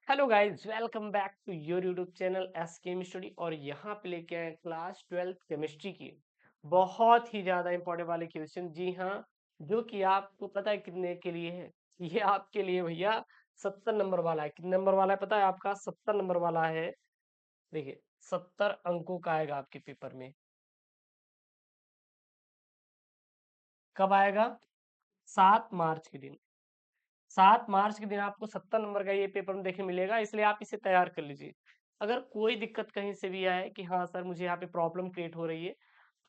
Hello guys, welcome back to your YouTube channel S Chem Study. और यहाँ पे लेके आए क्लास 12th केमिस्ट्री की बहुत ही ज्यादा इंपॉर्टेंट वाले क्वेश्चन। जी हाँ, जो कि आपको पता है कितने के लिए है। ये आपके लिए भैया 70 नंबर वाला है। कितने नंबर वाला है पता है? आपका 70 नंबर वाला है। देखिए, 70 अंकों का आएगा आपके पेपर में। कब आएगा? 7 मार्च के दिन। 7 मार्च के दिन आपको 70 नंबर का ये पेपर में देखने मिलेगा, इसलिए आप इसे तैयार कर लीजिए। अगर कोई दिक्कत कहीं से भी आए कि हाँ सर मुझे यहाँ पे प्रॉब्लम क्रिएट हो रही है,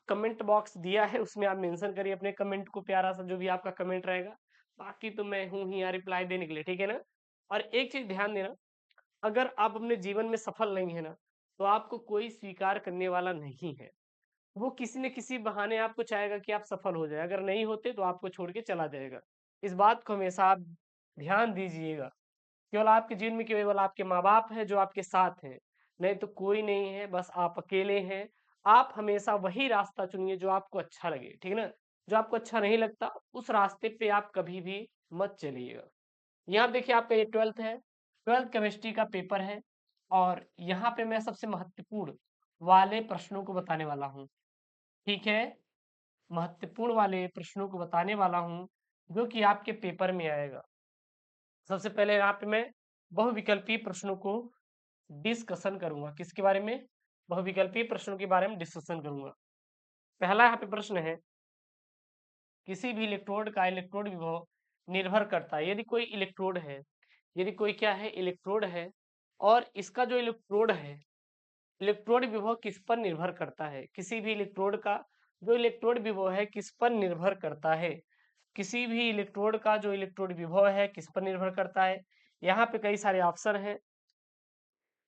कमेंट बॉक्स दिया है उसमें आप मेंशन करिए अपने कमेंट को, प्यारा सा जो भी आपका कमेंट रहेगा। बाकी तो मैं हूँ ही यहाँ रिप्लाई देने के लिए, ठीक है ना। और एक चीज ध्यान देना, अगर आप अपने जीवन में सफल नहीं है ना, तो आपको कोई स्वीकार करने वाला नहीं है। वो किसी न किसी बहाने आपको चाहेगा कि आप सफल हो जाए, अगर नहीं होते तो आपको छोड़ के चला जाएगा। इस बात को हमेशा आप ध्यान दीजिएगा। केवल आपके जीवन में केवल आपके माँ बाप है जो आपके साथ हैं, नहीं तो कोई नहीं है, बस आप अकेले हैं। आप हमेशा वही रास्ता चुनिए जो आपको अच्छा लगे, ठीक है ना। जो आपको अच्छा नहीं लगता उस रास्ते पे आप कभी भी मत चलिएगा। यहाँ देखिए, आपका ये 12th है, 12th केमिस्ट्री का पेपर है। और यहाँ पे मैं सबसे महत्वपूर्ण वाले प्रश्नों को बताने वाला हूँ, ठीक है। महत्वपूर्ण वाले प्रश्नों को बताने वाला हूँ जो कि आपके पेपर में आएगा। सबसे पहले यहाँ पे मैं बहुविकल्पीय प्रश्नों को डिस्कशन करूंगा। किसके बारे में? बहुविकल्पीय प्रश्नों के बारे में डिस्कशन करूंगा। पहला यहाँ पे प्रश्न है, किसी भी इलेक्ट्रोड का इलेक्ट्रोड विभव निर्भर करता है। यदि कोई इलेक्ट्रोड है, यदि कोई क्या है, इलेक्ट्रोड है, और इसका जो इलेक्ट्रोड है, इलेक्ट्रोड विभव किस पर निर्भर करता है? किसी भी इलेक्ट्रोड का जो इलेक्ट्रोड विभव है किस पर निर्भर करता है? किसी भी इलेक्ट्रोड का जो इलेक्ट्रोड विभव है किस पर निर्भर करता है? यहाँ पे कई सारे ऑप्शन हैं।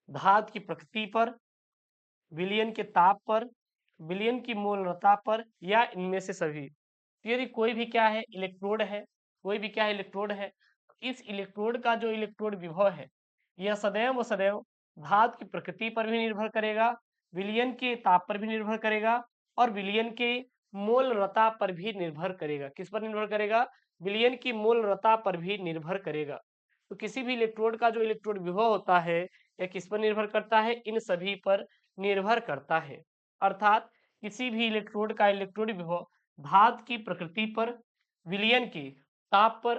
धातु की प्रकृति पर, विलयन के ताप पर, विलयन की मोलरता पर, या इनमें से सभी। तो यदि कोई भी क्या है, इलेक्ट्रोड है, कोई भी क्या है, इलेक्ट्रोड है, इस इलेक्ट्रोड का जो इलेक्ट्रोड विभव है यह सदैव व सदैव धातु की प्रकृति पर भी निर्भर करेगा, विलयन के ताप पर भी निर्भर करेगा, और विलयन के मोलरता पर भी निर्भर करेगा। किस पर निर्भर करेगा? विलयन की मोलरता पर भी निर्भर करेगा। तो किसी भी इलेक्ट्रोड का जो इलेक्ट्रोड विभव होता है यह किस पर निर्भर करता है? इन सभी पर निर्भर करता है। अर्थात किसी भी इलेक्ट्रोड का इलेक्ट्रोड विभव धातु की प्रकृति पर, विलयन के ताप पर,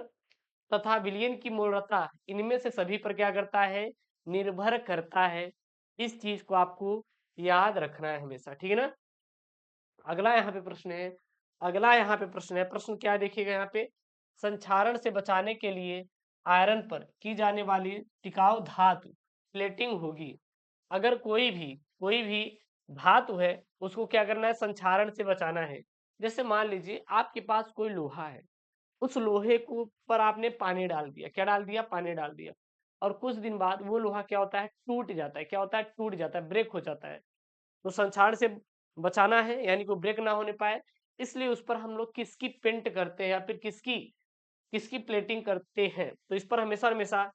तथा विलयन की मोलरता, इनमें से सभी पर क्या करता है? निर्भर करता है। इस चीज को आपको याद रखना है हमेशा, ठीक है ना। अगला यहाँ पे प्रश्न है, अगला यहाँ पे प्रश्न है, प्रश्न क्या है देखिएगा यहाँ पे, संक्षारण से बचाने के लिए आयरन पर की जाने वाली टिकाऊ धातु प्लेटिंग होगी। अगर कोई भी धातु है उसको क्या करना है? संक्षारण से बचाना है। जैसे मान लीजिए आपके पास कोई लोहा है, उस लोहे को पर आपने पानी डाल दिया। क्या डाल दिया? पानी डाल दिया। और कुछ दिन बाद वो लोहा क्या होता है? टूट जाता है। क्या होता है? टूट जाता है, ब्रेक हो जाता है। तो संक्षारण से बचाना है, यानी कि ब्रेक ना होने पाए, इसलिए उस पर हम लोग किसकी पेंट करते हैं या फिर किसकी किसकी प्लेटिंग करते हैं? तो इस पर हमेशा हमेशा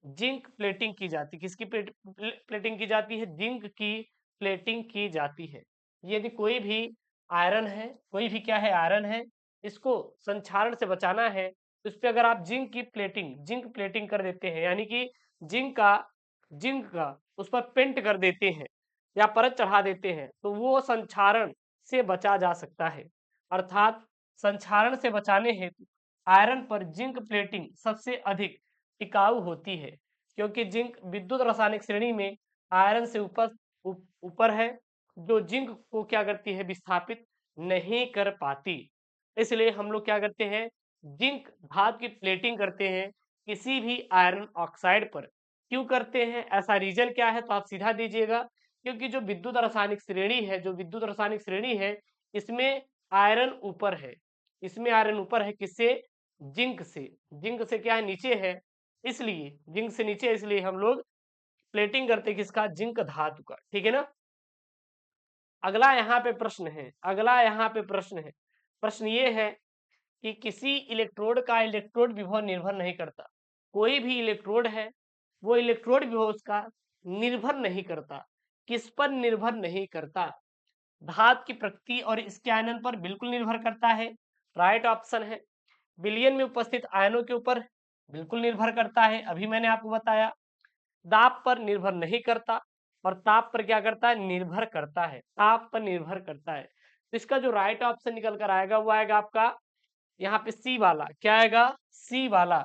जिंक प्लेटिंग की जाती है। किसकी प्लेटिंग की जाती है? जिंक की प्लेटिंग की जाती है। यदि कोई भी आयरन है, कोई भी क्या है, आयरन है, इसको संक्षारण से बचाना है, तो इस पे अगर आप जिंक प्लेटिंग कर देते हैं, यानी कि जिंक का उस पर पेंट कर देते हैं या परत चढ़ा देते हैं, तो वो संक्षारण से बचा जा सकता है। अर्थात संक्षारण से बचाने हेतु आयरन पर जिंक प्लेटिंग सबसे अधिक टिकाऊ होती है, क्योंकि जिंक विद्युत रासायनिक श्रेणी में आयरन से ऊपर है, जो जिंक को क्या करती है? विस्थापित नहीं कर पाती। इसलिए हम लोग क्या करते हैं? जिंक धातु की प्लेटिंग करते हैं किसी भी आयरन ऑक्साइड पर। क्यों करते हैं? ऐसा रीजन क्या है? तो आप सीधा दीजिएगा, क्योंकि जो विद्युत रासायनिक श्रेणी है, जो विद्युत रासायनिक श्रेणी है, इसमें आयरन ऊपर है। इसमें आयरन ऊपर है, किससे? जिंक से। जिंक से क्या है? नीचे है। इसलिए जिंक से नीचे, इसलिए हम लोग प्लेटिंग करते हैं किसका? जिंक धातु का, ठीक है ना। अगला यहाँ पे प्रश्न है, अगला यहाँ पे प्रश्न है, प्रश्न ये है कि किसी इलेक्ट्रोड का इलेक्ट्रोड विभव निर्भर नहीं करता। कोई भी इलेक्ट्रोड है, वो इलेक्ट्रोड विभव उसका निर्भर नहीं करता। किस पर निर्भर नहीं करता? धातु की प्रकृति और इसके आयनन पर बिल्कुल निर्भर करता है, राइट ऑप्शन है। विलयन में उपस्थित आयनों के ऊपर बिल्कुल निर्भर करता है, अभी मैंने आपको बताया। दाब पर निर्भर नहीं करता, और ताप पर क्या करता है, निर्भर करता है, ताप पर निर्भर करता है। तो इसका जो राइट ऑप्शन निकल कर आएगा वो आएगा आपका यहाँ पे सी वाला। क्या आएगा, सी वाला।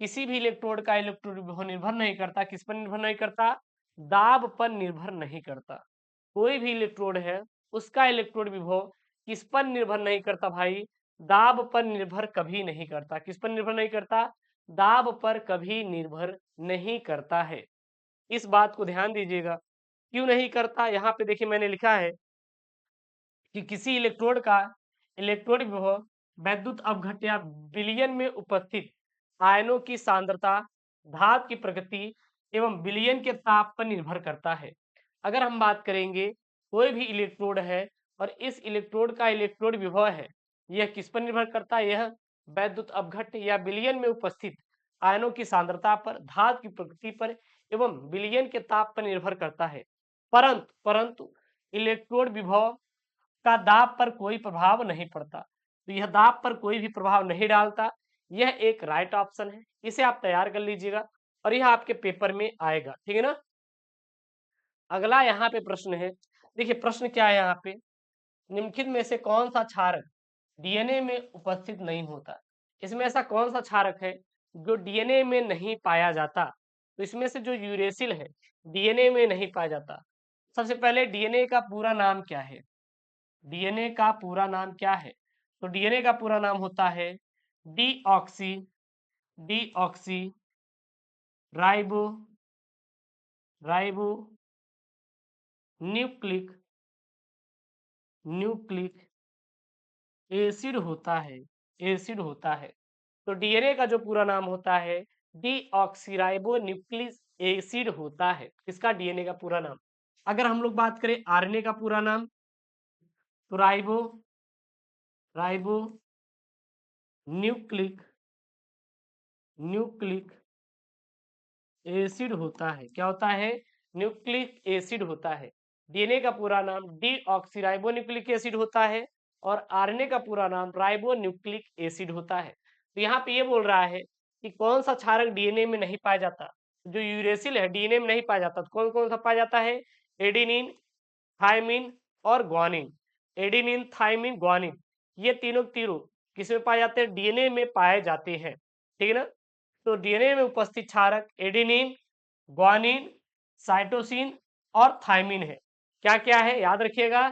किसी भी इलेक्ट्रोड का इलेक्ट्रोड विभव निर्भर नहीं करता, किस पर निर्भर नहीं करता, दाब पर निर्भर नहीं करता। कोई भी इलेक्ट्रोड है उसका इलेक्ट्रोड विभव किस पर निर्भर नहीं करता भाई, दाब पर निर्भर कभी नहीं करता। किस पर निर्भर नहीं करता, दाब पर कभी निर्भर नहीं करता है। इस बात को ध्यान दीजिएगा। क्यों नहीं करता, यहाँ पे देखिए मैंने लिखा है कि किसी इलेक्ट्रोड का इलेक्ट्रोड विभव वैद्युत अपघट्य या विलयन में उपस्थित आयनों की सांद्रता, धातु की प्रकृति एवं विलयन के ताप पर निर्भर करता है। अगर हम बात करेंगे कोई भी इलेक्ट्रोड है और इस इलेक्ट्रोड का इलेक्ट्रोड विभव है, यह किस पर निर्भर करता है, यह वैद्युत अपघट्य या विलयन में उपस्थित आयनों की सांद्रता पर, धातु की प्रकृति पर एवं विलयन के ताप पर निर्भर करता है। परंतु इलेक्ट्रोड विभव का दाब पर कोई प्रभाव नहीं पड़ता। तो यह दाब पर कोई भी प्रभाव नहीं डालता। यह एक राइट ऑप्शन है, इसे आप तैयार कर लीजिएगा और यह आपके पेपर में आएगा, ठीक है ना। अगला यहाँ पे प्रश्न है, देखिए प्रश्न क्या है यहाँ पे, निम्नलिखित में से कौन सा क्षारक डीएनए में उपस्थित नहीं होता। इसमें ऐसा कौन सा क्षारक है जो डीएनए में नहीं पाया जाता। तो इसमें से जो यूरेसिल है डीएनए में नहीं पाया जाता। सबसे पहले डीएनए का पूरा नाम क्या है, डीएनए का पूरा नाम क्या है, तो डीएनए का पूरा नाम होता है deoxy deoxy ribo ribo nucleic nucleic acid होता है, एसिड होता है। तो डीएनए का जो पूरा नाम होता है डीऑक्सीराइबो न्यूक्लिक एसिड होता है, इसका डीएनए का पूरा नाम। अगर हम लोग बात करें आरएनए का पूरा नाम, तो ribo ribo nucleic nucleic acid होता है। क्या होता है, न्यूक्लिक एसिड होता है। डीएनए का पूरा नाम डीऑक्सीराइबो न्यूक्लिक एसिड होता है और आरएनए का पूरा नाम राइबो न्यूक्लिक एसिड होता है। तो यहाँ पे ये बोल रहा है कि कौन सा क्षारक डीएनए में नहीं पाया जाता, जो यूरेसिल है डीएनए में नहीं पाया जाता। तो कौन कौन सा पाया जाता है, एडेनिन, थायमिन और ग्वानिन। एडेनिन, थायमिन, ग्वानिन, ये तीनों किसमें पाए जाते हैं, डीएनए में पाए जाते हैं, ठीक है ना। तो डीएनए में उपस्थित क्षारक एडेनिन, ग्वानिन, साइटोसिन और थायमिन है। क्या क्या है, याद रखिएगा,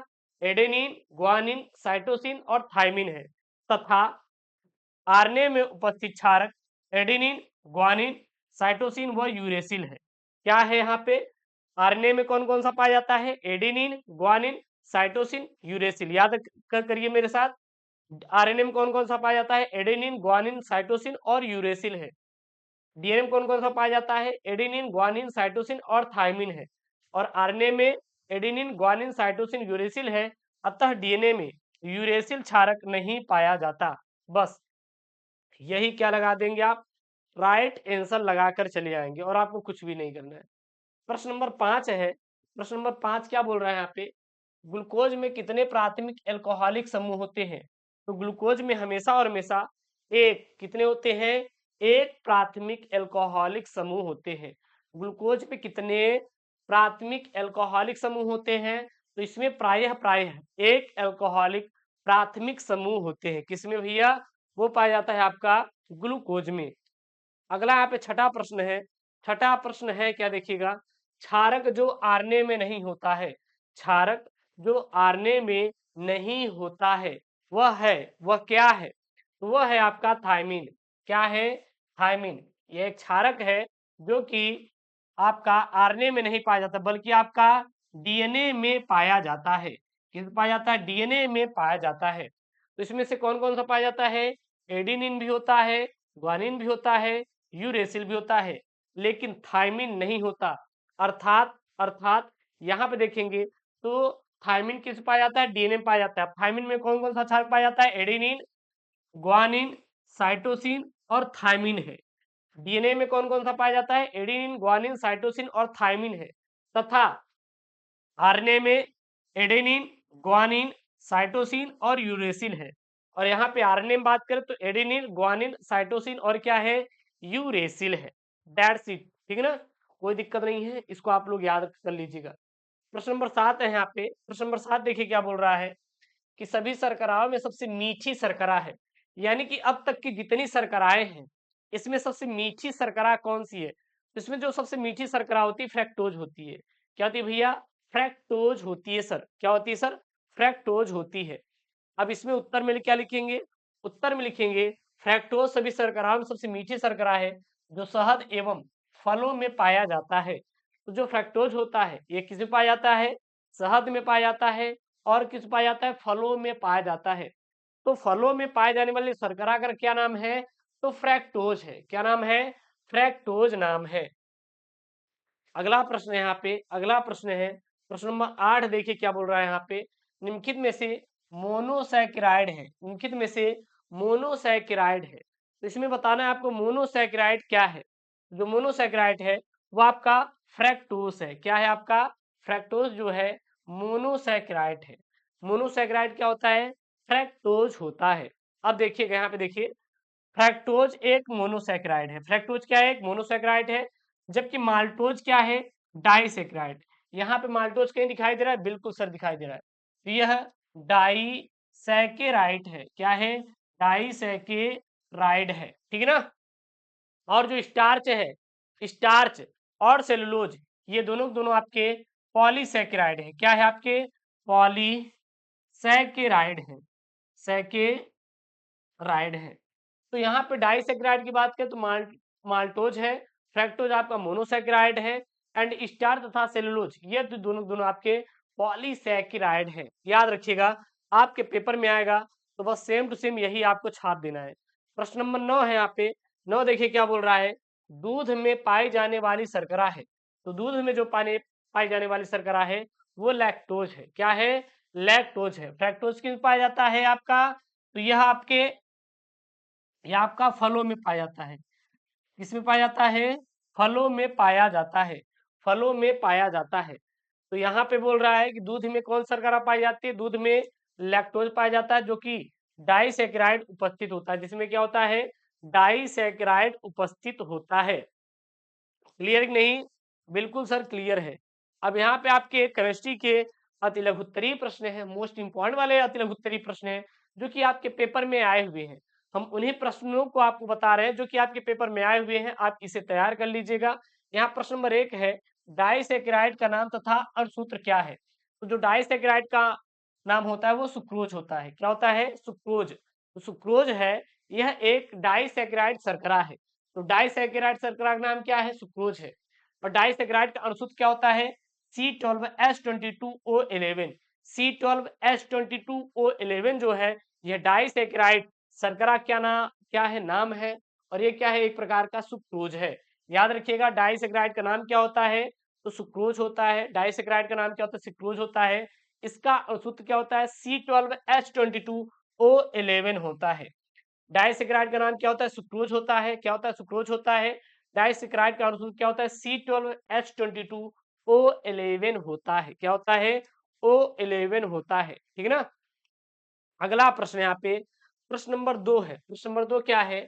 एडेनिन, ग्वानिन, साइटोसिन और थायमिन है। तथा आरएनए में उपस्थित क्षारक एडेनिन, ग्वानिन, साइटोसिन व यूरेसिल है। क्या है यहाँ पे, आरएनए में कौन कौन सा पाया जाता है, एडेनिन, ग्वानिन, साइटोसिन, यूरेसिल। याद करिए मेरे साथ, आरएनए में कौन कौन सा पाया जाता है, एडेनिन, ग्वानिन, साइटोसिन और यूरेसिल है। डीएनए में कौन कौन सा पाया जाता है, एडेनिन, ग्वानिन, साइटोसिन और थायमिन है। और आरएनए में एडेनिन, ग्वानिन, साइटोसिन, यूरेसिल है। अतः डीएनए में यूरेसिल क्षारक नहीं पाया जाता। बस यही क्या लगा देंगे आप, राइट आंसर लगाकर चले आएंगे और आपको कुछ भी नहीं करना है। प्रश्न नंबर 5 है। प्रश्न नंबर 5 क्या बोल रहा है यहाँ पे, ग्लूकोज में कितने प्राथमिक एल्कोहलिक समूह होते हैं। तो ग्लूकोज में हमेशा और हमेशा एक, कितने होते हैं, एक प्राथमिक एल्कोहलिक समूह होते हैं। ग्लूकोज पे कितने प्राथमिक एल्कोहलिक समूह होते हैं, तो इसमें प्रायः प्रायः एक एल्कोहलिक प्राथमिक समूह होते हैं। किसमें भैया, वो पाया जाता है आपका ग्लूकोज में। अगला यहाँ पे छठा प्रश्न है। छठा प्रश्न है क्या, देखिएगा, क्षारक जो आरएनए में नहीं होता है, क्षारक जो आरएनए में नहीं होता है वह क्या है, तो वह है आपका थायमिन। क्या है, थायमिन। यह एक क्षारक है जो कि आपका आरएनए में नहीं पाया जाता बल्कि आपका डीएनए में पाया जाता है। किस पाया जाता है, डीएनए में पाया जाता है। तो इसमें से कौन कौन सा पाया जाता है, एडेनिन भी होता है, ग्वानिन भी होता है, यूरेसिल भी होता है, लेकिन थायमिन नहीं होता। अर्थात यहाँ पे देखेंगे तो थायमिन किस पाया जाता है, डीएनए में पाया जाता है। थायमिन में कौन कौन सा क्षारक पाया जाता है, एडेनिन, ग्वानिन, साइटोसिन और थायमिन है। डीएनए में कौन कौन सा पाया जाता है, एडेनिन, ग्वानिन, साइटोसिन और थायमिन है। तथा आरएनए में एडेनिन, ग्वानिन, साइटोसिन और यूरेसिल है। और यहाँ पे आरएनए में बात करें तो एडेनिन, ग्वानिन, साइटोसिन और क्या है, यूरेसिल है। दैट्स इट, ठीक है ना। कोई दिक्कत नहीं है, इसको आप लोग याद कर लीजिएगा। प्रश्न नंबर 7 है यहाँ पे। प्रश्न नंबर 7 देखिए क्या बोल रहा है कि सभी शर्कराओं में सबसे मीठी शर्करा है, यानी कि अब तक की जितनी शर्कराएं हैं इसमें सबसे मीठी शर्करा कौन सी है? इसमें जो सबसे मीठी शर्करा होती है फ्रैक्टोज होती है। क्या होती है भैया? फ्रैक्टोज होती है सर। क्या होती है सर? फ्रैक्टोज होती है। अब इसमें उत्तर में क्या लिखेंगे? उत्तर में लिखेंगे फ्रैक्टोज सभी शर्कराओं में सबसे मीठी शर्करा है जो शहद एवं फलों में पाया जाता है। तो जो फ्रैक्टोज होता है ये किस में पाया जाता है? शहद में पाया जाता है। और किस में पाया जाता है? फलों में पाया जाता है। तो फलों में पाए जाने वाली शर्करा का क्या नाम है? तो फ्रैक्टोज है। क्या नाम है? फ्रैक्टोज नाम है। अगला प्रश्न है यहाँ पे, अगला प्रश्न है प्रश्न नंबर 8। देखिए क्या बोल रहा है यहाँ पे, निम्नलिखित में से मोनोसैकेराइड है, निम्नलिखित में से मोनोसैकेराइड है। तो इसमें बताना है आपको मोनोसैकेराइड क्या है। जो मोनोसैकेराइड है वो आपका फ्रैक्टोज है। क्या है आपका? फ्रैक्टोज जो है मोनोसैकेराइड है। मोनोसैकेराइड क्या होता है? फ्रैक्टोज होता है। अब देखिएगा यहाँ पे, देखिए फ्रैक्टोज एक मोनोसैकेराइड है। फ्रैक्टोज क्या है? एक मोनोसैकेराइड है। जबकि माल्टोज क्या है? डाइसैकेराइड। यहाँ पे माल्टोज कहीं दिखाई दे रहा है? बिल्कुल सर दिखाई दे रहा है। तो यह डाइसैकेराइड है। क्या है? डाइसैकेराइड है। ठीक है ना। और जो स्टार्च है, स्टार्च और सेलुलोज, ये दोनों दोनों आपके पॉलीसैकेराइड है। क्या है आपके? पॉलीसैकेराइड है। सैकेराइड है। तो यहाँ पे डाइसैकेराइड की बात करें तो माल्टोज है, फ्रैक्टोज आपका मोनोसैकेराइड है, एंड स्टार्च तथा सेलुलोज ये तो दोनों दोनों आपके पॉलीसैकेराइड है। याद रखिएगा, आपके पेपर में आएगा तो बस सेम टू सेम यही आपको छाप देना है। प्रश्न नंबर 9 है यहाँ पे। 9 देखिए क्या बोल रहा है, दूध में पाई जाने वाली शर्करा है। तो दूध में जो पाई जाने वाली शर्करा है वो लैक्टोज है। क्या है? लैक्टोज है। फ्रैक्टोज किस में पाया जाता है आपका? तो यह आपका फलों में पाया जाता है। किसमें पाया जाता है? फलों में पाया जाता है। फलों में पाया जाता है। तो यहाँ पे बोल रहा है कि दूध में कौन शर्करा पाई जाती है? दूध में लैक्टोज पाया जाता है जो कि डाइसैकेराइड उपस्थित होता है, जिसमें क्या होता है? डाइसैकेराइड उपस्थित होता है। क्लियर कि नहीं? बिल्कुल सर क्लियर है। अब यहाँ पे आपके केमिस्ट्री के अति लघुत्तरीय प्रश्न है, मोस्ट इंपॉर्टेंट वाले अति लघुत्तरीय प्रश्न है जो कि आपके पेपर में आए हुए हैं। हम उन्हीं प्रश्नों को आपको बता रहे हैं जो कि आपके पेपर में आए हुए हैं। आप इसे तैयार कर लीजिएगा। यहाँ प्रश्न नंबर 1 है, डाइसैकेराइड का नाम तथा अणुसूत्र क्या है? तो जो डाइसैकेराइड का नाम होता है वो सुक्रोज होता है। क्या होता है? सुक्रोज। तो सुक्रोज है, यह एक डाइसैकेराइड शर्करा है। तो डाइसैकेराइड शर्करा का नाम क्या है? सुक्रोज है। और डाइसैकेराइड का अणुसूत्र क्या होता है? C12H22O11। C12H22O11 जो है यह डाइसैकेराइड शर्करा क्या है? नाम है। और ये क्या है? एक प्रकार का सुक्रोज है। याद रखिएगा, डाइसैकेराइड का नाम क्या होता है? तो सुक्रोज होता है। डाइसैकेराइड का नाम क्या होता है? सुक्रोज होता है। इसका अणुसूत्र क्या होता है? C12H22O11 होता है। डाइसैकेराइड का नाम क्या होता है? सुक्रोज होता है। क्या होता है? सुक्रोज होता है। डाइसैकेराइड का अणुसूत्र क्या होता है? C12H22O11 होता है। क्या होता है? O11 होता है। ठीक है ना। अगला प्रश्न यहाँ पे प्रश्न नंबर 2 है। प्रश्न नंबर 2 क्या है?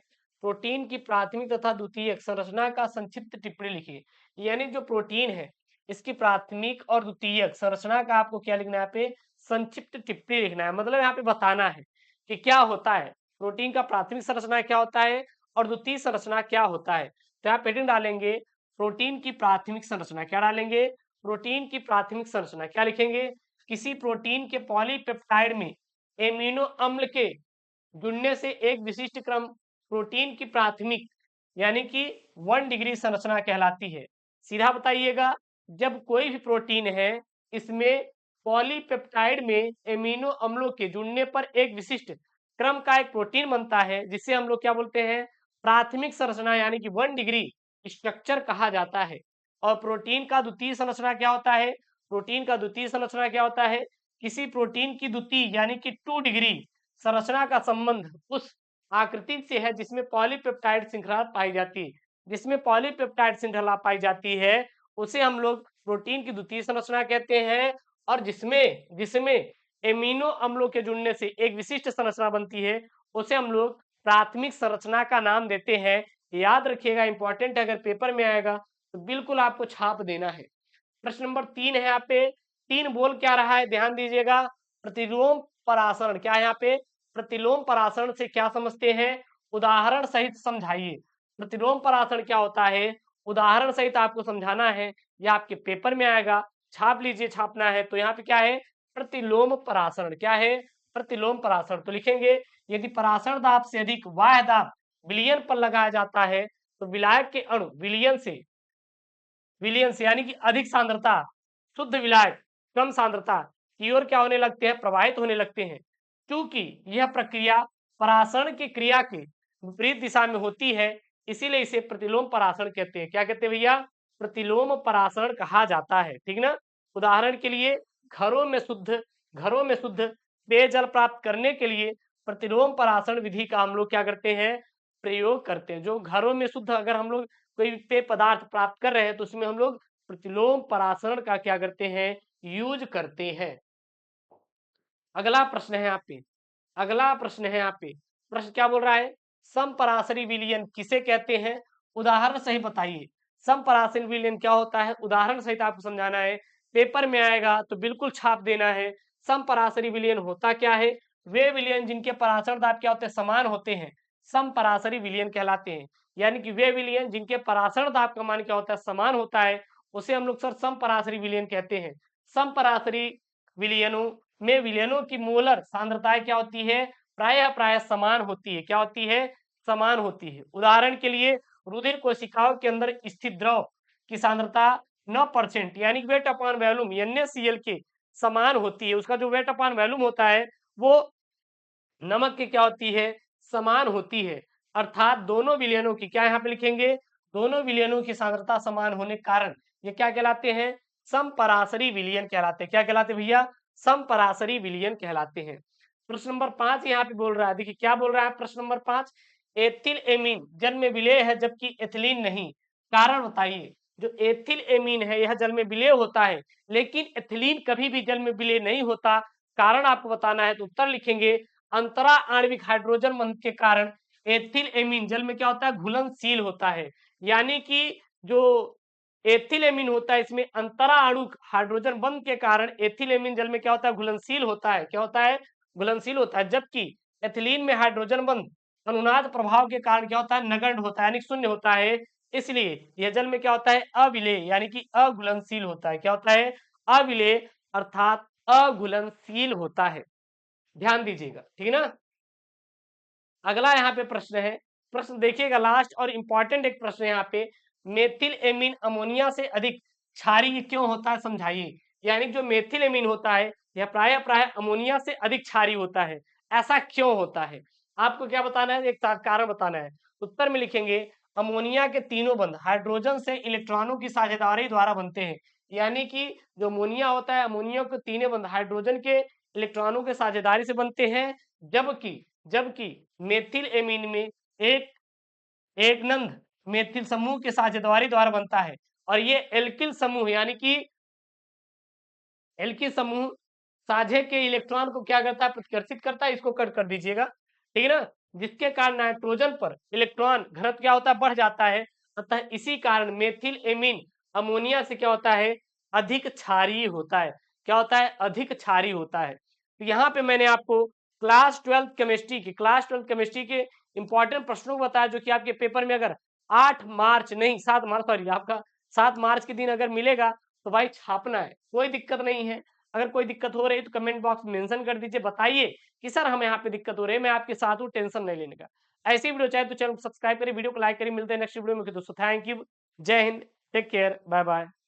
प्रोटीन की प्राथमिक तथा द्वितीयक संरचना का संक्षिप्त टिप्पणी लिखिए। यानी जो प्रोटीन है इसकी प्राथमिक और द्वितीयक संरचना का आपको क्या लिखना है? यहाँ पे संक्षिप्त टिप्पणी लिखना है। मतलब यहाँ पे बताना है कि क्या होता है, प्रोटीन का प्राथमिक संरचना क्या होता है और द्वितीय संरचना क्या होता है। तो यहाँ पेटिंग डालेंगे प्रोटीन की प्राथमिक संरचना। क्या डालेंगे? प्रोटीन की प्राथमिक संरचना। क्या लिखेंगे? किसी प्रोटीन के पॉलीपेप्टाइड में एमिनो अम्ल के जुड़ने से एक विशिष्ट क्रम प्रोटीन की प्राथमिक यानी कि 1 डिग्री संरचना कहलाती है। सीधा बताइएगा, जब कोई भी प्रोटीन है इसमें पॉलीपेप्टाइड में एमिनो अम्लों के जुड़ने पर एक विशिष्ट क्रम का एक प्रोटीन बनता है जिसे हम लोग क्या बोलते हैं? प्राथमिक संरचना यानी कि 1 डिग्री स्ट्रक्चर कहा जाता है। और प्रोटीन का द्वितीय संरचना क्या होता है? प्रोटीन का द्वितीय संरचना क्या होता है? किसी प्रोटीन की द्वितीय यानी कि 2 डिग्री संरचना का संबंध उस आकृति से है जिसमें पॉलीपेप्टाइड श्रृंखला पाई जाती है। जिसमें पॉलीपेप्टाइड श्रृंखला पाई जाती है उसे हम लोग प्रोटीन की द्वितीय संरचना कहते हैं। और जिसमें जिसमें एमिनो अम्लों के जुड़ने से एक विशिष्ट संरचना बनती है उसे हम लोग प्राथमिक संरचना का नाम देते हैं। याद रखिएगा, इंपॉर्टेंट है, अगर पेपर में आएगा तो बिल्कुल आपको छाप देना है। प्रश्न नंबर 3 है यहाँ पे, 3 बोल क्या रहा है, ध्यान दीजिएगा। प्रतिलोम परासरण क्या है यहाँ पे, प्रतिलोम परासरण से क्या समझते हैं, उदाहरण सहित समझाइए। प्रतिलोम परासरण क्या होता है, उदाहरण सहित आपको समझाना है, यह आपके पेपर में आएगा, छाप लीजिए, छापना है। तो यहाँ पे क्या है, प्रतिलोम परासरण, क्या है, प्रतिलोम परासरण। तो लिखेंगे, यदि परासरण दाब से अधिक बाह्य दाब विलयन पर लगाया जाता है तो विलायक के अणु विलयन से यानी कि अधिक सांद्रता, शुद्ध विलायक कम सांद्रता की ओर क्या होने लगते हैं, प्रवाहित होने लगते हैं। क्योंकि यह प्रक्रिया परासरण की क्रिया के विपरीत दिशा में होती है, इसीलिए इसे प्रतिलोम परासरण कहते हैं। क्या कहते हैं भैया, प्रतिलोम परासरण कहा जाता है, ठीक ना। उदाहरण के लिए घरों में शुद्ध पेयजल प्राप्त करने के लिए प्रतिलोम परासरण विधि का हम लोग क्या करते हैं, प्रयोग करते हैं। जो घरों में शुद्ध अगर हम लोग कोई पेय पदार्थ प्राप्त कर रहे हैं तो उसमें हम लोग प्रतिलोम परासरण का क्या करते हैं, यूज करते हैं। अगला प्रश्न है यहाँ पे, अगला प्रश्न है यहाँ पे, प्रश्न क्या बोल रहा है, समपरासरी विलयन किसे कहते हैं, उदाहरण सहित बताइए। समपरासरी विलयन क्या होता है, उदाहरण सहित आपको समझाना है, पेपर में आएगा तो बिल्कुल छाप देना है। समपरासरी विलयन होता क्या है, वे विलयन जिनके परासरण दाब क्या होते हैं, समान होते हैं, समपरासरी विलयन कहलाते हैं। यानी कि वे विलयन जिनके परासरण दाब का मान क्या होता है, समान होता है, उसे हम लोग सर समपरासरी विलयन कहते हैं। समपरासरी विलयनों में विलयनों की मोलर सांद्रताएं क्या होती है, प्रायः समान होती है, क्या होती है, समान होती है। उदाहरण के लिए रुधिर कोशिकाओं के अंदर स्थित द्रव की सांद्रता 9% यानी वेट अपॉन वॉल्यूम NaCl के समान होती है। उसका जो वेट अपॉन वॉल्यूम होता है वो नमक की क्या होती है, समान होती है। अर्थात दोनों विलयनों की क्या यहाँ पे लिखेंगे, दोनों विलयनों की सांद्रता समान होने के कारण ये क्या कहलाते हैं, समपरासरी विलयन कहलाते हैं। क्या कहलाते हैं भैया, समपरासरी विलयन कहलाते हैं। प्रश्न नंबर 5 यहाँ पे बोल रहा है, देखिए क्या बोल रहा है प्रश्न नंबर 5, एथिल एमीन जल में विलेय है जबकि एथिलीन नहीं, कारण बताइए। जो एथिल एमीन है यह जल में विलेय होता है, लेकिन एथिलीन कभी भी जल में विलेय नहीं होता, कारण आपको बताना है। तो उत्तर लिखेंगे, अंतरा आणविक हाइड्रोजन बंध के कारण एथिल एमीन जल में क्या होता है, घुलनशील होता है। यानी कि जो एथिल एमीन होता है इसमें अंतरा आणुक हाइड्रोजन बंध के कारण एथिल एमीन जल में क्या होता है, घुलनशील होता है। क्या होता है, घुलनशील होता है। जबकि एथिलीन में हाइड्रोजन बंध अनुनाद प्रभाव के कारण क्या होता है, नगण्य होता है यानी शून्य होता है, इसलिए यह जल में क्या होता है, अविलेय यानी कि अघुलनशील होता है। क्या होता है, अविलेय अर्थात अघुलनशील होता है। ध्यान दीजिएगा, ठीक है ना। अगला यहाँ पे प्रश्न है, प्रश्न देखिएगा लास्ट और इंपॉर्टेंट एक प्रश्न है यहाँ पे, मेथिल एमीन अमोनिया से अधिक क्षारीय क्यों होता है, समझाइए। यानी जो मेथिल एमीन होता है यह प्राय अमोनिया से अधिक क्षारीय होता है, ऐसा क्यों होता है, आपको क्या बताना है, एक कारण बताना है। उत्तर में लिखेंगे, अमोनिया के तीनों बंध हाइड्रोजन से इलेक्ट्रॉनों की साझेदारी द्वारा बनते हैं। यानी कि जो अमोनिया होता है, अमोनिया के तीनों बंध हाइड्रोजन के इलेक्ट्रॉनों के साझेदारी से बनते हैं, जबकि जबकि मेथिल एमीन में एक एक नंद मेथिल समूह के साझेदारी द्वारा बनता है, और ये एल्किल समूह यानी कि एल्किल समूह साझे के इलेक्ट्रॉन को क्या करता है, प्रतिकर्षित करता है। इसको कट कर दीजिएगा, ठीक है ना, जिसके कारण नाइट्रोजन पर इलेक्ट्रॉन घनत्व क्या होता है, बढ़ जाता है। अतः इसी कारण मेथिल एमीन अमोनिया से क्या होता है, अधिक क्षारीय होता है। क्या होता है, अधिक क्षारीय होता है। तो यहाँ पे मैंने आपको क्लास 12 केमिस्ट्री के इंपॉर्टेंट प्रश्नों को बताया, जो कि आपके पेपर में अगर 8 मार्च नहीं 7 मार्च सॉरी आपका 7 मार्च के दिन अगर मिलेगा तो भाई छापना है, कोई दिक्कत नहीं है। अगर कोई दिक्कत हो रही है तो कमेंट बॉक्स में मेंशन कर दीजिए, बताइए कि सर हमें यहाँ पे दिक्कत हो रही है, मैं आपके साथ हूँ, टेंशन नहीं लेने का। ऐसी वीडियो चाहे तो चैनल को सब्सक्राइब करें, वीडियो को लाइक करें। मिलते हैं नेक्स्ट वीडियो में दोस्तों, थैंक यू, जय हिंद, टेक केयर, बाय बाय।